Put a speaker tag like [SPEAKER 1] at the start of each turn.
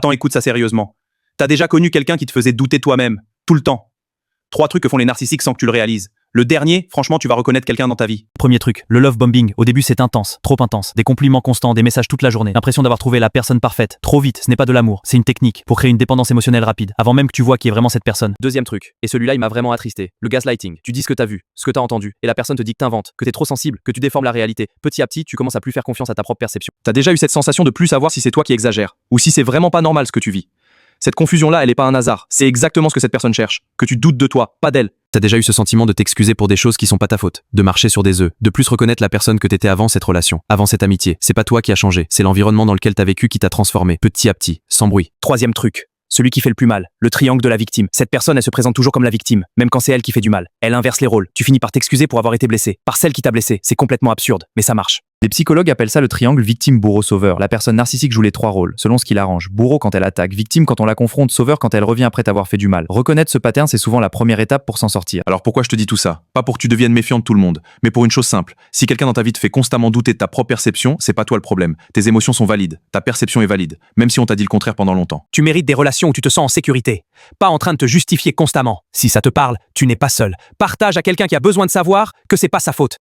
[SPEAKER 1] Attends, écoute ça sérieusement. T'as déjà connu quelqu'un qui te faisait douter de toi-même, tout le temps. 3 trucs que font les narcissiques sans que tu le réalises. Le dernier, franchement, tu vas reconnaître quelqu'un dans ta vie.
[SPEAKER 2] Premier truc, le love bombing. Au début, c'est intense, trop intense. Des compliments constants, des messages toute la journée. L'impression d'avoir trouvé la personne parfaite. Trop vite, ce n'est pas de l'amour, c'est une technique pour créer une dépendance émotionnelle rapide, avant même que tu vois qui est vraiment cette personne.
[SPEAKER 3] Deuxième truc, et celui-là il m'a vraiment attristé, le gaslighting. Tu dis ce que t'as vu, ce que t'as entendu, et la personne te dit que t'inventes, que t'es trop sensible, que tu déformes la réalité. Petit à petit, tu commences à plus faire confiance à ta propre perception.
[SPEAKER 1] T'as déjà eu cette sensation de plus savoir si c'est toi qui exagères, ou si c'est vraiment pas normal ce que tu vis. Cette confusion-là, elle est pas un hasard. C'est exactement ce que cette personne cherche. Que tu doutes de toi, pas d'elle.
[SPEAKER 3] T'as déjà eu ce sentiment de t'excuser pour des choses qui sont pas ta faute, de marcher sur des œufs, de plus reconnaître la personne que t'étais avant cette relation, avant cette amitié. C'est pas toi qui as changé, c'est l'environnement dans lequel t'as vécu qui t'a transformé, petit à petit, sans bruit.
[SPEAKER 1] Troisième truc, celui qui fait le plus mal, le triangle de la victime. Cette personne, elle se présente toujours comme la victime, même quand c'est elle qui fait du mal. Elle inverse les rôles. Tu finis par t'excuser pour avoir été blessé, par celle qui t'a blessé. C'est complètement absurde, mais ça marche. Les psychologues appellent ça le triangle victime-bourreau-sauveur. La personne narcissique joue les 3 rôles, selon ce qui l'arrange. Bourreau quand elle attaque, victime quand on la confronte, sauveur quand elle revient après t'avoir fait du mal. Reconnaître ce pattern, c'est souvent la première étape pour s'en sortir. Alors pourquoi je te dis tout ça? Pas pour que tu deviennes méfiant de tout le monde, mais pour une chose simple. Si quelqu'un dans ta vie te fait constamment douter de ta propre perception, c'est pas toi le problème. Tes émotions sont valides, ta perception est valide, même si on t'a dit le contraire pendant longtemps.
[SPEAKER 2] Tu mérites des relations où tu te sens en sécurité, pas en train de te justifier constamment. Si ça te parle, tu n'es pas seul. Partage à quelqu'un qui a besoin de savoir que c'est pas sa faute.